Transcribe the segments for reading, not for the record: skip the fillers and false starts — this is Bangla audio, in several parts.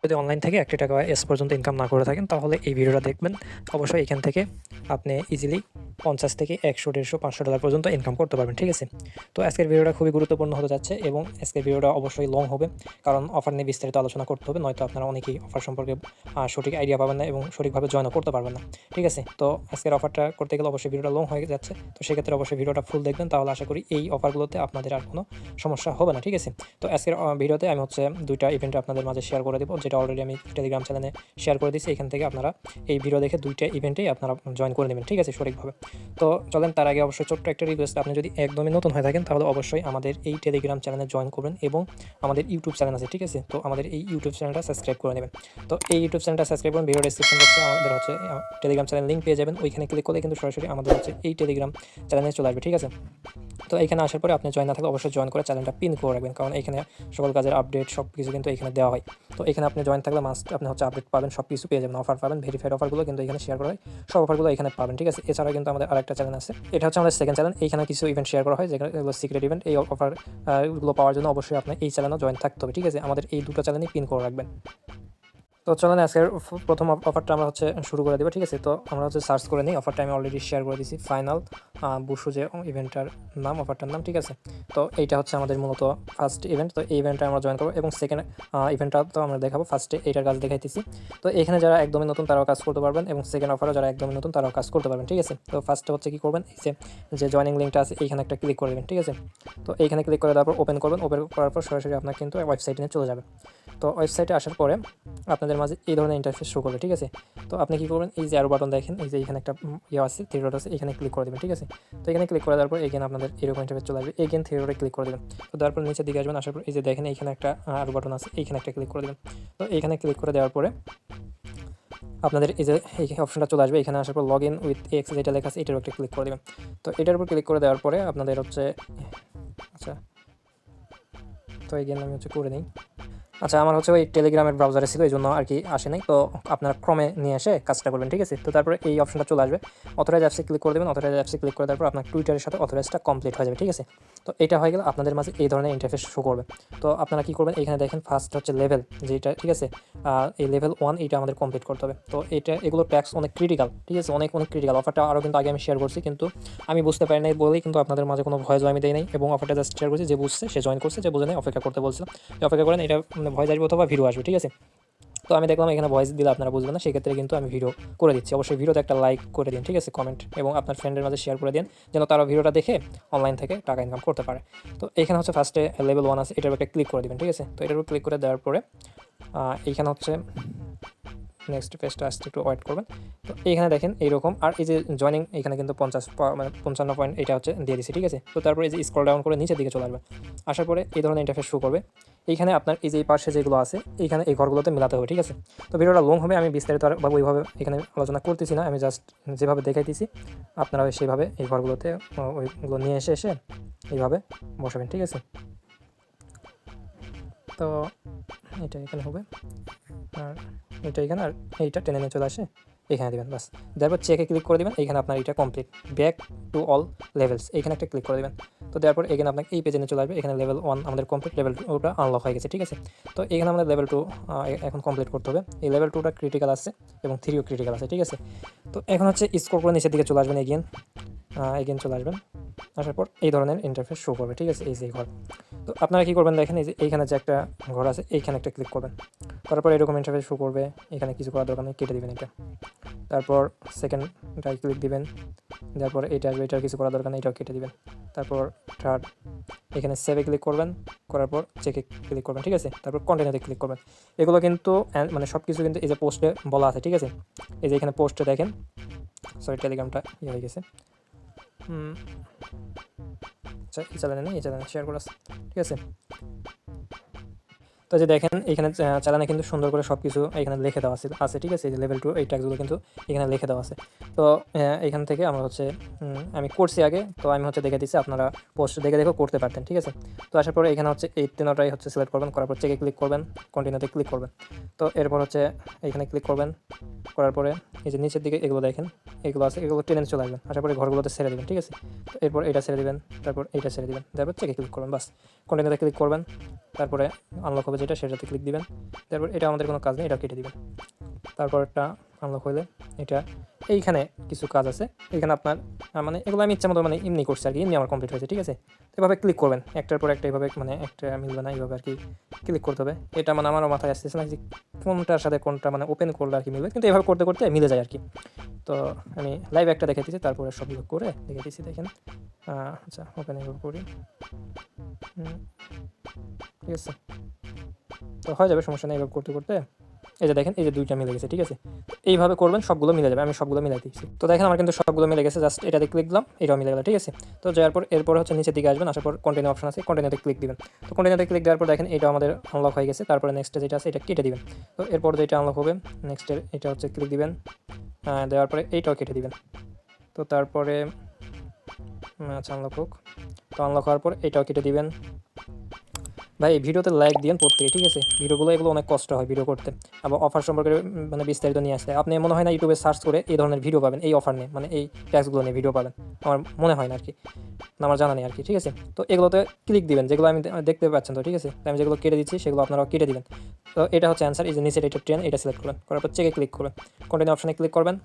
যদি অনলাইন থেকে ১ টাকা এস পর্যন্ত ইনকাম না করে থাকেন তাহলে এই ভিডিওটা দেখবেন। অবশ্যই এখান থেকে আপনি ইজিলি ৫০ থেকে ১০০, ১৫০, $৫০০ পর্যন্ত ইনকাম করতে পারবেন। ঠিক আছে? তো আজকের ভিডিওটা খুবই গুরুত্বপূর্ণ হতে যাচ্ছে এবং আজকের ভিডিওটা অবশ্যই লং হবে, কারণ অফার নিয়ে বিস্তারিত আলোচনা করতে হবে, নয়তো আপনারা অনেকেই অফার সম্পর্কে সঠিক আইডিয়া পাবেন না এবং সঠিকভাবে জয়েনও করতে পারবেন না। ঠিক আছে? তো আজকের অফারটা করতে গেলে অবশ্যই ভিডিওটা লং হয়ে যাচ্ছে। তো সেক্ষেত্রে অবশ্যই ভিডিওটা ফুল দেখবেন, তাহলে আশা করি এই অফারগুলোতে আপনাদের আর কোনো সমস্যা হবে না। ঠিক আছে? তো আজকের ভিডিওতে আমি হচ্ছে 2টা ইভেন্ট আপনাদের মাঝে শেয়ার করে দেবো, যেটা অলরেডি আমি টেলিগ্রাম চ্যানেলে শেয়ার করে দিচ্ছি। এখান থেকে আপনারা এই ভিডিও দেখে 2টা ইভেন্টেই আপনারা জয়েন করে নেবেন। ঠিক আছে? সঠিকভাবে। তো চলেন, তার আগে অবশ্যই ছোট্ট একটা রিকোয়েস্ট, আপনি যদি একদমই নতুন হয়ে থাকেন তাহলে অবশ্যই আমাদের এই টেলিগ্রাম চ্যানেলে জয়েন করবেন এবং আমাদের ইউটিউব চ্যানেল আছে। ঠিক আছে? তো আমাদের এই ইউটিউব চ্যানেলটা সাবস্ক্রাইব করে নেবেন। তো এই ইউটিউব চ্যানেলটা সাবস্ক্রাইব করুন, ভিডিও ডেসক্রিপশন বক্সে আমাদের হচ্ছে টেলিগ্রাম চ্যানেল লিঙ্ক পেয়ে যাবেন। ওইখানে ক্লিক করলে কিন্তু সরাসরি আমাদের হচ্ছে এই টেলিগ্রাম চ্যানেলে চলে আসবে। ঠিক আছে? তো এখানে আসার পরে আপনি জয়েন না থাকলে অবশ্যই জয়েন করে চ্যানেলটা পিন করে রাখবেন, কারণ এখানে সকল কাজের আপডেট সব কিছু কিন্তু এখানে দেওয়া হয়। তো এখানে আপনি জয়েন থাকলে মাস্ট আপনি হচ্ছে আপডেট পাবেন, সব কিছু পেয়ে যাবেন, অফার পাবেন, ভেরিফাইড অফারগুলো কিন্তু এখানে শেয়ার করা হয়, সব অফারগুলো এখানে পাবেন। ঠিক আছে? এছাড়া কিন্তু আমাদের আরেকটা চ্যানেল আছে, এটা হচ্ছে আমাদের সেকেন্ড চ্যানেল। এইখানে কিছু ইভেন্ট শেয়ার করা হয়, যেগুলো সিক্রেট ইভেন্ট। এই অফারগুলো পাওয়ার জন্য অবশ্যই আপনার এই চ্যানেলও জয়েন থাকতে হবে। ঠিক আছে? আমাদের এই দুটো চ্যানেলই পিন করে রাখবেন। তো চলেন আজকের প্রথম অফারটা আমরা হচ্ছে শুরু করে দেবো। ঠিক আছে? তো আমরা হচ্ছে সার্চ করে নিই, অফারটা আমি অলরেডি শেয়ার করে দিয়েছি, ফাইনাল বুশু যে ইভেন্টটার নাম, অফারটার নাম। ঠিক আছে? তো এইটা হচ্ছে আমাদের মূলত ফার্স্ট ইভেন্ট। তো এই ইভেন্টটা আমরা জয়েন করবো এবং সেকেন্ড ইভেন্টটা তো আমরা দেখাবো। ফার্স্টে এইটার কাজ দেখাইতেছি। তো এখানে যারা একদমই নতুন তারাও কাজ করতে পারবেন এবং সেকেন্ড অফারও যারা একদমই নতুন তারাও কাজ করতে পারবেন। ঠিক আছে? তো ফার্স্টে হচ্ছে কী করবেন, এই যে জয়েনিং লিঙ্কটা আছে এইখানে একটা ক্লিক করে দেবেন। ঠিক আছে? তো এইখানে ক্লিক করে দেওয়ার পর ওপেন করবেন। ওপেন করার পর সরাসরি আপনার কিন্তু ওয়েবসাইটে নিয়ে চলে যাবে। তো ওয়েবসাইটে আসার পরে আপনাদের মাঝে এই ধরনের ইন্টারফেস শো করবে। ঠিক আছে? তো আপনি কী করবেন, এই যে অ্যারো বাটন দেখেন, এই যে এখানে একটা আছে, থ্রি ডট আছে, এখানে ক্লিক করে দেবেন। ঠিক আছে? তো এখানে ক্লিক করে দেওয়ার পর এগেন আপনাদের এরকম ইন্টারফেস চলে আসবে। এগেন থ্রি ডটে ক্লিক করে দেবেন। তো তারপর নিচের দিকে আসবেন, আসার পর এই যে দেখেন এইখানে একটা অ্যারো বাটন আছে, এইখানে একটা ক্লিক করে দেবেন। তো এইখানে ক্লিক করে দেওয়ার পরে আপনাদের এই যে এই অপশনটা চলে আসবে। এখানে আসার পর লগ ইন উইথ এক্স যেটা লেখা আছে এটার উপরে ক্লিক করে দেবেন। তো এটার উপর ক্লিক করে দেওয়ার পরে আপনাদের হচ্ছে আচ্ছা, তো এগেন আমি হচ্ছে করে নিই। আচ্ছা, আমার হচ্ছে ওই টেলিগ্রামের ব্রাউজারে ছিল, এই জন্য আর কি আসে নাই। তো আপনারা ক্রমে নিয়ে এসে কাজটা করবেন। ঠিক আছে? তো তারপরে এই অপশনটা চলে আসবে, অথরাইজ অ্যাপসে ক্লিক করে দেবেন। অথরাইজ অ্যাপসে ক্লিক করে দেওয়ার পর আপনার টুইটারের সাথে অথরাইজটা কমপ্লিট হয়ে যাবে। ঠিক আছে? তো এটা হয়ে গেলে আপনাদের মাঝে এই ধরনের ইন্টারফেস শো করবে। তো আপনারা কী করবেন, এখানে দেখেন ফার্স্ট হচ্ছে লেভেল যেটা। ঠিক আছে? এই লেভেল 1 এইটা আমাদের কমপ্লিট করতে হবে। তো এগুলো ট্যাক্স অনেক ক্রিটিক্যাল। ঠিক আছে? অনেক ক্রিটিক্যাল। অফারটা আরও কিন্তু আগে আমি শেয়ার করছি, কিন্তু আমি বুঝতে পারি নাই বলেই কিন্তু আপনাদের মাঝে কোনো ভয়েস আমি দেই নাই এবং অফারটা জাস্ট শেয়ার করছি। যে বুঝছে সে জয়েন করছে, যে বুঝে নেই অপেক্ষা করতে বলছিলাম, অপেক্ষা করেন, এটা ভয়েস আসবে অথবা ভিডিও আসবে। ঠিক আছে? তো আমি দেখলাম এখানে ভয়েস দিলে আপনারা বুঝবেন না, সেক্ষেত্রে কিন্তু আমি ভিডিও করে দিচ্ছি। অবশ্যই ভিডিওতে একটা লাইক করে দিন। ঠিক আছে? কমেন্ট এবং আপনার ফ্রেন্ডের মাঝে শেয়ার করে দিন, যেন তারা ভিডিওটা দেখে অনলাইন থেকে টাকা ইনকাম করতে পারে। তো এখানে হচ্ছে ফার্স্টে লেভেল 1 আছে, এটার উপরে ক্লিক করে দেবেন। ঠিক আছে? তো এটার উপর ক্লিক করে দেওয়ার পরে এইখানে হচ্ছে নেক্সট পেজটা আসতে একটু ওয়েট করবেন। তো এইখানে দেখেন এইরকম, আর এই যে জয়েনিং এখানে কিন্তু 55 পয়েন্ট এটা হচ্ছে দিয়ে দিচ্ছি। ঠিক আছে? তো তারপরে এই যে স্ক্রল ডাউন করে নিচের দিকে চলে আসবে। আসার পরে এই ধরনের ইন্টারফেস শো করবে। এইখানে আপনার এই যে এই পাশে যেগুলো আছে এইখানে এই ঘরগুলোতে মেলাতে হবে। ঠিক আছে? তো ভিডিওটা লং হবে, আমি বিস্তারিত আর ওইভাবে এখানে আলোচনা করতেছি না, আমি জাস্ট যেভাবে দেখাইতেছি আপনারা সেইভাবে এই ঘরগুলোতে ওইগুলো নিয়ে এসে এইভাবে বসাবেন। ঠিক আছে? তো এটা এখানে হবে, আর এটা এখানে, আর এইটা টেনে নিয়ে চলে আসে এখানে দেবেন। বাস, তারপর চেকে ক্লিক করে দেবেন। এইখানে আপনার এটা complete, back to all levels, এইখানে একটা ক্লিক করে দেবেন। তো তারপর এখানে আপনাকে এই পেজে নিয়ে চলে আসবে। এখানে লেভেল 1 আমাদের কমপ্লিট, লেভেল 2টা আনলক হয়ে গেছে। ঠিক আছে? তো এখানে আমাদের লেভেল 2 এখন কমপ্লিট করতে হবে। এই লেভেল 2টা ক্রিটিক্যাল আছে এবং 3ও ক্রিটিক্যাল আছে। ঠিক আছে? তো এখন হচ্ছে স্ক্রল করে নিচের দিকে চলে আসবেন, এগেন চলে আসবেন। আসার পর এই ধরনের ইন্টারফেস শো করবে। ঠিক আছে? এই যে ঘর। তো আপনারা কী করবেন দেখেন, এই যে এইখানে যে একটা ঘর আছে এইখানে একটা ক্লিক করবেন। করার পর এরকম ইন্টারফেস শো করবে। এখানে কিছু করার দরকার নেই, কেটে দেবেন এটা। তারপর সেকেন্ডটাই ক্লিক দিবেন, তারপর এটা আসবে, এটার কিছু করার দরকার নেই, এটাও কেটে দিবেন। তারপর থার্ড এখানে সেভে ক্লিক করবেন, করার পর চেকে ক্লিক করবেন। ঠিক আছে? তারপর কন্টিনিউতে ক্লিক করবেন। এগুলো কিন্তু মানে সব কিছু কিন্তু এই যে পোস্টে বলা আছে। ঠিক আছে? এই যে এখানে পোস্টে দেখেন, সরি টেলিগ্রামটা হয়ে গেছে। আচ্ছা, এই চ্যানেলে নেই, এই চ্যানেলে শেয়ার করা আছে। ঠিক আছে? তো যে দেখেন এখানে চ্যানেলে কিন্তু সুন্দর করে সব কিছু এখানে লিখে দেওয়া আছে। ঠিক আছে? এই যে লেভেল 2 এই ট্যাক্সগুলো কিন্তু এখানে লিখে দেওয়া আছে। তো এখান থেকে আমরা হচ্ছে আমি করছি আগে, তো আমি হচ্ছে দেখে দিচ্ছি, আপনারা পোস্ট দেখে করতে পারতেন। ঠিক আছে? তো আসার পরে এখানে হচ্ছে এই তিনটাই হচ্ছে সিলেক্ট করবেন, করার পর চেকে ক্লিক করবেন, কন্টিনিউতে ক্লিক করবেন। তো এরপর হচ্ছে এইখানে ক্লিক করবেন, করার পরে এই যে নিচের দিকে এগুলো দেখেন, এগুলো আছে, এগুলো টেনে চলে আসবেন, আসার পরে ঘরগুলোতে ছেড়ে দেবেন, ঠিক আছে। তো এরপর এটা ছেড়ে দেবেন, তারপর এইটা ছেড়ে দেবেন, তারপর চেকে ক্লিক করবেন, বাস কন্টিনিউতে ক্লিক করবেন, তারপরে আনলক হবে যেটা সেটাতে ক্লিক দিবেন, তারপর এটা আমাদের কোনো কাজ নেই, এটা কেটে দিবেন। তারপর একটা আনলক হইলে এটা এইখানে কিছু কাজ আছে, এখানে আপনার মানে এগুলো আমি ইচ্ছা মতো মানে এমনি করছি আর কি, এমনি আমার কমপ্লিট হয়েছে, ঠিক আছে। তো এভাবে ক্লিক করবেন একটার পর একটা, এইভাবে মানে একটা মিলবে না, এইভাবে আর কি ক্লিক করতে হবে। এটা মানে আমারও মাথায় আসতেছে না যে কোনটার সাথে কোনটা মানে ওপেন করলে আর কি মিলবে, কিন্তু এভাবে করতে করতে মিলে যায় আর কি। তো আমি লাইভ একটা দেখে দিচ্ছি, তারপরে সবগুলো করে দেখে দিচ্ছি, দেখেন। আচ্ছা ওপেন এভাবে করি, ঠিক আছে। তো হয়ে যাবে, সমস্যা নেই, এইভাবে করতে করতে এই যে দেখেন এই যে দুইটা মিলে গেছে, ঠিক আছে। এইভাবে করবেন, সবগুলো মিলে যাবে, আমি সবগুলো মিলাই দিচ্ছি। তো দেখেন আমার কিন্তু সবগুলো মিলে গেছে, জাস্ট এটাতে ক্লিক দিলাম, এটাও মিলে গেল, ঠিক আছে। তো যাওয়ার পর এরপর হচ্ছে নিচের দিকে আসবেন, আসার পর কন্টিনিউ অপশন আছে, কন্টিনিউতে ক্লিক দিবেন। তো কন্টিনিউতে ক্লিক দেওয়ার পর দেখেন এটা আমাদের আনলক হয়ে গেছে, তারপরে নেক্সটে যেটা আছে এটা কেটে দিবেন। তো এরপর যেটা আনলক হবে নেক্সটের এটা হচ্ছে ক্লিক দিবেন, দেওয়ার পরে এইটাও কেটে দিবেন। তো তারপরে আচ্ছা আনলক হোক, তো আনলক হওয়ার পর এটাও কেটে দিবেন। ভাই ভিডিওতে লাইক দিন প্রত্যেকে, ঠিক আছে। ভিডিওগুলো এগুলো অনেক কষ্ট হয় ভিডিও করতে, আবার অফার সম্পর্কে মানে বিস্তারিত নিয়ে আসতে আপনি মনে হয় না ইউটিউবে সার্চ করে এই ধরনের ভিডিও পাবেন, এই অফার নিয়ে মানে এই ট্যাক্সগুলো নিয়ে ভিডিও পাবেন, আমার মনে হয় না আর কি, আমার জানা নেই আর কি, ঠিক আছে। তো এগুলোতে ক্লিক দিবেন, যেগুলো আমি দেখতে পাচ্ছেন তো, ঠিক আছে। তো আমি যেগুলো কেটে দিচ্ছি সেগুলো আপনারাও কেটে দিবেন। তো এটা হচ্ছে অ্যান্সার, এই যে নিচের এটা ট্রেন, এটা সিলেক্ট করবেন, করার পর চেকে ক্লিক করবেন, কন্টিনিউ অপশানে ক্লিক করবেন,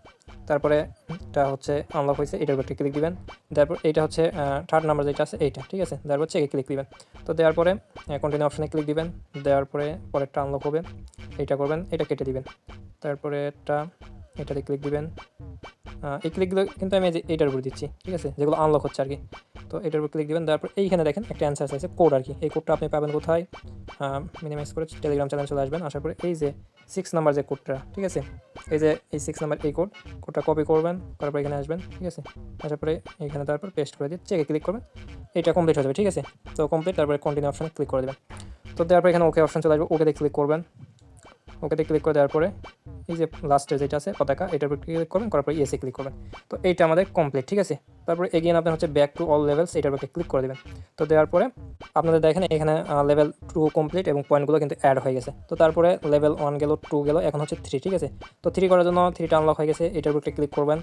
তারপরে এটা হচ্ছে আনলক হয়েছে, এটার উপর ক্লিক দিবেন, তারপর এইটা হচ্ছে থার্ড নাম্বার যেটা আছে এইটা, ঠিক আছে। তারপর চেকে ক্লিক দিবেন। তো দেওয়ার পরে কন্টিনিউ অপশানে ক্লিক দিবেন, দেওয়ার পরে পরেরটা আনলক হবে, এইটা করবেন, এটা কেটে দিবেন, তারপরে এটাতে ক্লিক দিবেন। এই ক্লিকগুলো কিন্তু আমি এইটার উপর দিচ্ছি, ঠিক আছে, যেগুলো আনলক হচ্ছে আর কি। তো এটার উপর ক্লিক দিবেন, তারপর এইখানে দেখেন একটা অ্যান্সার আছে কোড আর কি, এই কোডটা আপনি পাবেন কোথায়, মিনিমাইজ করে টেলিগ্রাম চ্যানেল চলে আসবেন, আসার পরে এই যে 6 নাম্বার যে কোডটা, ঠিক আছে, এই যে এই 6 নাম্বার এই কোডটা কপি করবেন, করার পর এখানে আসবেন, ঠিক আছে। আসার পরে এইখানে তারপর পেস্ট করে দিয়ে চেকে ক্লিক করবেন, এটা কমপ্লিট হয়ে যাবে, ঠিক আছে। তো কমপ্লিট, তারপরে কন্টিনিউ অপশানে ক্লিক করে দেবেন। তো দেওয়ার পর এখানে ওকে অপশান চলে আসবে, ওকেতে ক্লিক করবেন, ওকেতে ক্লিক করে দেওয়ার পরে এই যে লাস্টে যেটা আছে পতাকা, এটার উপর ক্লিক করবেন, করার পর ইয়েসে ক্লিক করবেন। তো এইটা আমাদের কমপ্লিট, ঠিক আছে। তারপরে এগেইন আপনার হচ্ছে ব্যাক টু অল লেভেলস, এটার উপর ক্লিক করে দেবেন। তো দেওয়ার পরে আপনাদের দেখেন এখানে লেভেল 2 কমপ্লিট এবং পয়েন্টগুলো কিন্তু অ্যাড হয়ে গেছে। তো তারপরে লেভেল 1 গেল, 2 গেল, এখন হচ্ছে 3, ঠিক আছে। তো 3 করার জন্য 3টা আনলক হয়ে গেছে, এটার উপর ক্লিক করবেন,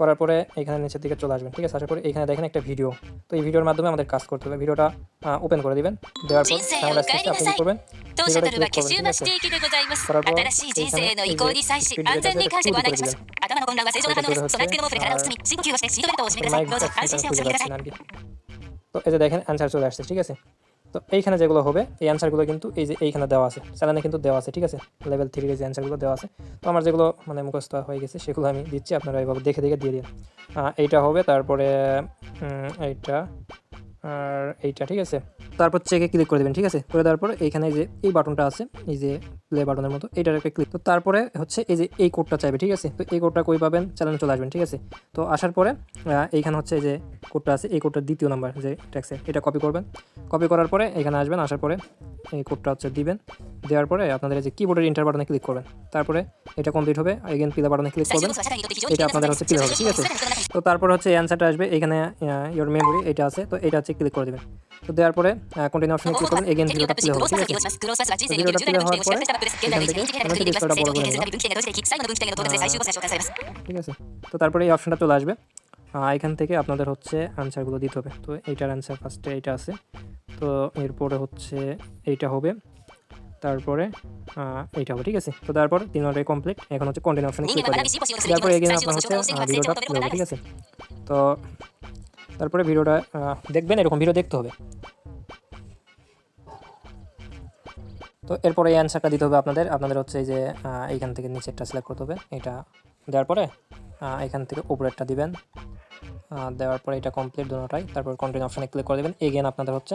করার পরে এখানে নিচের দিকে চলে আসবেন, ঠিক আছে। আসার পরে এখানে দেখেন একটা ভিডিও, তো এই ভিডিওর মাধ্যমে আমাদের কাজ করতে হবে। ভিডিওটা ওপেন করে দিবেন, দেওয়ার পর সাউন্ড আসতে আপনি কি করবেন,当社 ভিডিওটা ドルは ক্লিক キ করবেন, シュー ঠিক マ আছে। 指定機でございます。 করার পর 新しい人生 এইখানে の এই 移 যে 行に際し স্পিড 安 যেটা 全 আছে に এটা 関して 2 ご案内 করে いたし দিবেন। ます。頭の混乱は正常な反応です。 এটা 備え付けの毛布からお包み、深呼吸をしてシートベルトをお締めください。 মাইক どうぞ安心してお過ごしください。 আর কি। তো এই যে দেখেন অ্যান্সার চলে আসছে, ঠিক আছে। তো এইখানে যেগুলো হবে এই অ্যান্সারগুলো কিন্তু এই যে এইখানে দেওয়া আছে, চ্যানেলে কিন্তু দেওয়া আছে, ঠিক আছে। লেভেল 3 এর যে অ্যান্সারগুলো দেওয়া আছে, তো আমার যেগুলো মানে মুখস্থ হয়ে গেছে সেগুলো আমি দিচ্ছি, আপনারা এইভাবে দেখে দেখে দিয়ে দিন। এইটা হবে, তারপরে এইটা আর এইটা, ঠিক আছে। তারপর চেকে ক্লিক করে দেবেন, ঠিক আছে। করে দেওয়ার পর এইখানে যে এই বাটনটা আছে, এই যে প্লে বাটনের মতো, এইটার একটা ক্লিক। তো তারপরে হচ্ছে এই যে এই কোডটা চাইবে, ঠিক আছে। তো এই কোডটা কই পাবেন, চ্যানেলে চলে আসবেন, ঠিক আছে। তো আসার পরে এইখানে হচ্ছে যে কোডটা আছে, এই কোডটার দ্বিতীয় নাম্বার যে ট্যাক্সে, এটা কপি করবেন, কপি করার পরে এখানে আসবেন, আসার পরে এই কোডটা হচ্ছে দিবেন, দেওয়ার পরে আপনাদের যে কিবোর্ডের ইন্টার বাটনে ক্লিক করবেন, তারপরে এটা কমপ্লিট হবে, এগেন প্লে বাটনে ক্লিক 最終 করবেন, 動作は社会にとって非常に危 এটা 険な আপনাদের 存在 হচ্ছে です。 প্লে 所 হবে, 有 ঠিক 人 আছে। を全ての中に তো তারপর হচ্ছে অ্যান্সারটা আসবে, এখানে ইওর মেমোরি এটা আছে, তো এটা হচ্ছে ক্লিক করে দেবেন। তো দেওয়ার পরে কন্টিনিউ অপশনে 応 クリッ 募 ク は করবেন, এগেন 手によっ ভিডিওটা た প্লে ク হবে, ロース ঠিক は আছে। 先移動します。クロースは人生に ভিডিওটা 重 প্লে 大な分岐 হওয়ার 点を পরে 知らせたプレス。現在 এখান の থেকে 現在 মনে হচ্ছে 現在 ডিসপ্লেটা 現 বড় 在 করে 現 দিলাম, 在分岐点が同時に最後の分岐点が到達で最終動作紹介されます。 ঠিক আছে। তো তারপরে এই অপশনটা চলে আসবে, এখান থেকে আপনাদের হচ্ছে আনসারগুলো দিতে হবে। তো এইটার অ্যান্সার ফার্স্টে এইটা আছে, তো এরপরে হচ্ছে এইটা হবে, তারপরে এইটা হবে, ঠিক আছে। তো তারপর 3 নম্বরে কমপ্লিট, এখন হচ্ছে কন্টিনিউ অপশনে 人 ক্লিক 間は করে 学び দেবেন। 進歩しようとする生き তারপরে 物です。 এগেন 最終 আপনার 動 হচ্ছে 作をしていきます。成長 ভিডিওটা を求める প্লে ものは হবে, ない ঠিক です。 আছে। তো তারপরে ভিডিওটা দেখবেন, এরকম ভিডিও দেখতে হবে। তো এরপরে এই অ্যান্সারটা দিতে হবে আপনাদের হচ্ছে এই যে এইখান থেকে নিচেরটা সিলেক্ট করতে হবে, এটা দেওয়ার পরে এখান থেকে উপরেরটা দিবেন, দেওয়ার পরে এটা কমপ্লিট দুটোটাই, তারপর কন্টিনিউ অপশনে ক্লিক করে দেবেন, এগেন আপনাদের হচ্ছে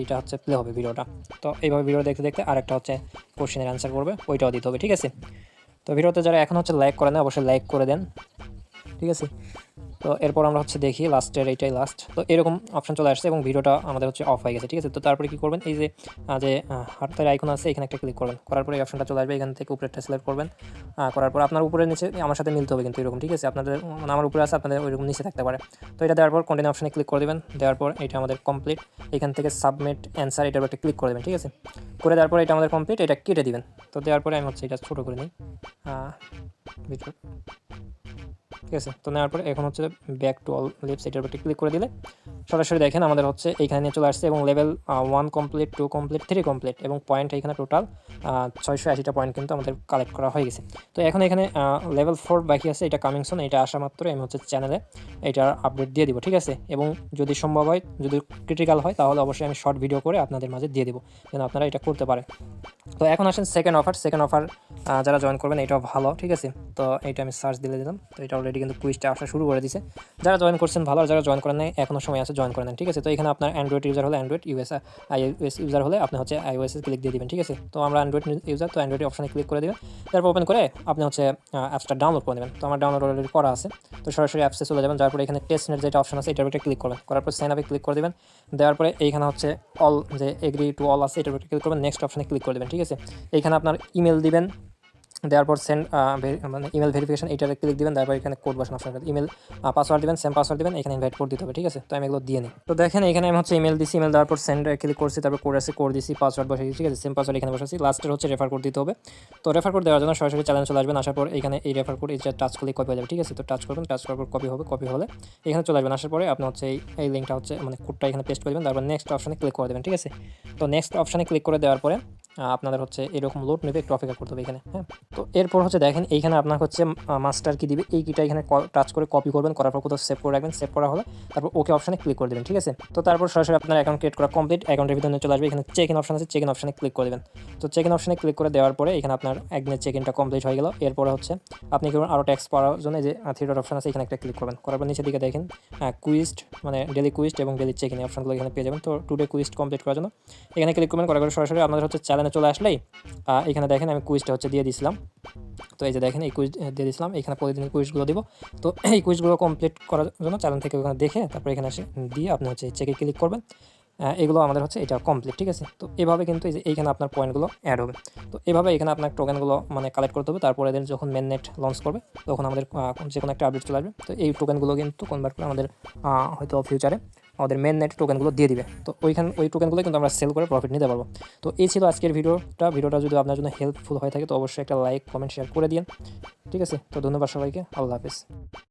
এইটা হচ্ছে প্লে হবে ভিডিওটা। তো এইভাবে ভিডিও দেখতে দেখতে আরেকটা হচ্ছে কোশ্চেনের অ্যান্সার করবে, ওইটাও দিতে হবে, ঠিক আছে। তো ভিডিওতে যারা এখন হচ্ছে লাইক করে না, অবশ্যই লাইক করে দেন, ঠিক আছে। তো এরপর আমরা হচ্ছে দেখি লাস্টের এইটাই লাস্ট। তো এরকম অপশন চলে আসছে এবং ভিডিওটা আমাদের হচ্ছে অফ হয়ে গেছে, ঠিক আছে। তো তারপরে কি করবেন, এই যে হাতের আইকন আছে, এখানে একটা ক্লিক করবেন, করার পরে এই অপশনটা চলে আসবে, এখান থেকে উপরেরটা সিলেক্ট করবেন, করার পর আপনার উপরে নিচে আমার সাথে মিলতে হবে কিন্তু এরকম, ঠিক আছে। আপনাদের মানে আমার উপরে আছে, আপনাদের ওইরকম নিচে থাকতে পারে। তো এটা দেওয়ার পর কন্টিনিউ অপশনে ক্লিক করে দেবেন, দেওয়ার পর এটা আমাদের কমপ্লিট, এখান থেকে সাবমিট অ্যান্সার এটার একটা ক্লিক করে দেবেন, ঠিক আছে। করে দেওয়ার পর এটা আমাদের কমপ্লিট, এটা কেটে দিবেন। তো দেওয়ার পরে আমি হচ্ছে এটা ছোটো করে নিই ভিডিও, ঠিক আছে। তো নেওয়ার পরে এখন হচ্ছে ব্যাক টু অল লিভস এটার উপর ক্লিক করে দিলে সরাসরি দেখেন আমাদের হচ্ছে এইখানে নিয়ে চলে আসছে এবং লেভেল 1 কমপ্লিট, 2 কমপ্লিট, 3 কমপ্লিট এবং পয়েন্ট এখানে টোটাল 680টা পয়েন্ট কিন্তু আমাদের কালেক্ট করা হয়ে গেছে। তো এখন এখানে লেভেল 4 বাকি আছে, এটা কামিং সুন, এটা আসা মাত্র আমি হচ্ছে চ্যানেলে এটার আপডেট দিয়ে দিব, ঠিক আছে। এবং যদি সম্ভব হয়, যদি ক্রিটিক্যাল হয় তাহলে অবশ্যই আমি শর্ট ভিডিও করে আপনাদের মাঝে দিয়ে দেবো যেন আপনারা এটা করতে পারেন। তো এখন আসেন সেকেন্ড অফার যারা জয়েন করবেন এটাও ভালো, ঠিক আছে। তো এটা আমি সার্চ দিলাম, তো এটা অলরেডি কিন্তু কুইজটা আসা শুরু করে দিয়েছে। যারা জয়েন করছেন ভালো, আর যারা জয়েন করেন নাই এখনও সময় আছে, জয়েন করে নেন, ঠিক আছে। তো এখানে আপনার অ্যান্ড্রয়েড ইউজার হলে অ্যান্ড্রয়েড, iOS ইউজার হলে আপনি হচ্ছে iOS ক্লিক দিয়ে দিবেন, ঠিক আছে। তো আমরা অ্যান্ড্রয়েড ইউজার, তো অ্যান্ড্রয়েড অপশানে ক্লিক করে দেবেন, তারপর ওপেন করে আপনি হচ্ছে অ্যাপসটা ডাউনলোড করে নেবেন। তো আমার ডাউনলোড অলরেডি করা আছে, তো সরাসরি অ্যাপসে চলে যাবেন, যার পরে এখানে টেস্ট নেট যেটা অপশন আছে এটার উপরে ক্লিক করবেন, করার পর সাইন আপে ক্লিক করে দেবেন। দেওয়ার পরে এইখানে হচ্ছে অল যে এগ্রি টু অল আছে এটার উপরে ক্লিক করবেন, নেক্সট অপশানে ক্লিক করে দেবেন, ঠিক আছে। এইখানে আপনার ইমেল দিবেন, দেওয়ার পর সেন্ড মানে ইমেল ভেরিফিকেশন এইটাতে ক্লিক দিবেন, তারপর এখানে কোড বসানো আপনার ইমেল পাসওয়ার্ড দিবেন, সেম পাসওয়ার্ড দিবেন, এখানে ইনভাইট কোড দিতে হবে, ঠিক আছে। তো আমি এগুলো দিয়ে নিই। তো দেখেন এখানে আমি হচ্ছে ইমেল দিছি, ইমেল দেওয়ার পর সেন্ড ক্লিক করছি, তারপর কোড আছে, কোড দিছি, পাসওয়ার্ড বসে দিচ্ছি, ঠিক আছে। সেম পাসওয়ার্ড এখানে বসাচ্ছি, লাস্টের হচ্ছে রেফার কোড দিতে হবে। তো রেফার কোড দেওয়ার জন্য সরাসরি চ্যানেল চলে আসবেন, আসার পর এখানে এই রেফার কোড এটা টাচ করলে কপি হয়ে যাবে, ঠিক আছে। তো টাচ করবেন, টাচ করার পর কপি হলে এখানে চলে আসবেন, আসার পরে আপনি হচ্ছে এই লিঙ্কটা হচ্ছে মানে কোডটা এখানে পেস্ট করে দেবেন, তারপর নেক্সট অপশানে ক্লিক করে দেবেন, ঠিক আছে। তো নেক্সট অপশানে ক্লিক করে দেওয়ার পরে আপনাদের হচ্ছে এরকম লোড নেবে, একটু অপেক্ষা করতে হবে এখানে, হ্যাঁ। তো এরপর হচ্ছে দেখেন এইখানে আপনার হচ্ছে মাস্টার কি দিবে, এই কিটা এখানে টাচ করে কপি করবেন, করার পর কোথাও সেভ করে রাখবেন, সেভ করা হলে তারপর ওকে অপশানে ক্লিক করে দেবেন, ঠিক আছে। তো তারপর সরাসরি আপনার অ্যাকাউন্ট ক্রিয়েট করা কমপ্লিট, অ্যাকাউন্টের ভিতরে চলে আসবে, এখানে চেক ইন অপশান আছে, চেক ইন অপশানে ক্লিক করে দেবেন। তো চেক ইন অপশানে ক্লিক করে দেওয়ার পরে এখানে আপনার একদিনের চেক ইনটা কমপ্লিট হয়ে গেল। এরপরে হচ্ছে আপনি করবেন আরও ট্যাক্স পাওয়ার জন্য যে থ্রি ডট অপশান আছে এখানে একটা ক্লিক করবেন, করার পর নিচের দিকে দেখেন কুইস্ট মানে ডেলি কুইস্ট এবং ডেলি চেক ইন অপশানগুলো এখানে পেয়ে যাবেন। তো টুডে কুইস্ট কমপ্লিট করার জন্য এখানে ক্লিক করবেন, করার পরে সরাসরি আপনাদের হচ্ছে চ্যানেলে চলে আসলেই এখানে দেখেন আমি কুইজটা হচ্ছে দিয়ে দিয়েছিলাম। তো এই যে দেখেন এই কুইজ দিয়ে দিয়েছিলাম, এখানে প্রতিদিন কুইজগুলো দিব। তো এই কুইজগুলো কমপ্লিট করার জন্য চ্যানেল থেকে ওখানে দেখে তারপর এখানে এসে দিয়ে আপনি হচ্ছে চেকে ক্লিক করবেন, এগুলো আমাদের হচ্ছে এটা কমপ্লিট, ঠিক আছে। তো এভাবে কিন্তু এই যে এইখানে আপনার পয়েন্টগুলো অ্যাড হবে। তো এভাবে এখানে আপনার টোকেনগুলো মানে কালেক্ট করতে হবে, তারপরে এদের যখন মেন নেট লঞ্চ করবে তখন আমাদের যে কোনো একটা আপডেট চলে আসবে। তো এই টোকেনগুলো কিন্তু কনভার্ট করে আমাদের হয়তো ফিউচারে আমাদের মেন নেট টোকেনগুলো দিয়ে দিবে। তো ওই টোকেনগুলো কিন্তু আমরা সেল করে প্রফিট নিতে পারবো। তো এই ছিল আজকের ভিডিওটা যদি আপনার জন্য হেল্পফুল হয়ে থাকে তো অবশ্যই একটা লাইক, কমেন্ট, শেয়ার করে দিন, ঠিক আছে। তো ধন্যবাদ সবাইকে, আল্লাহ হাফেজ।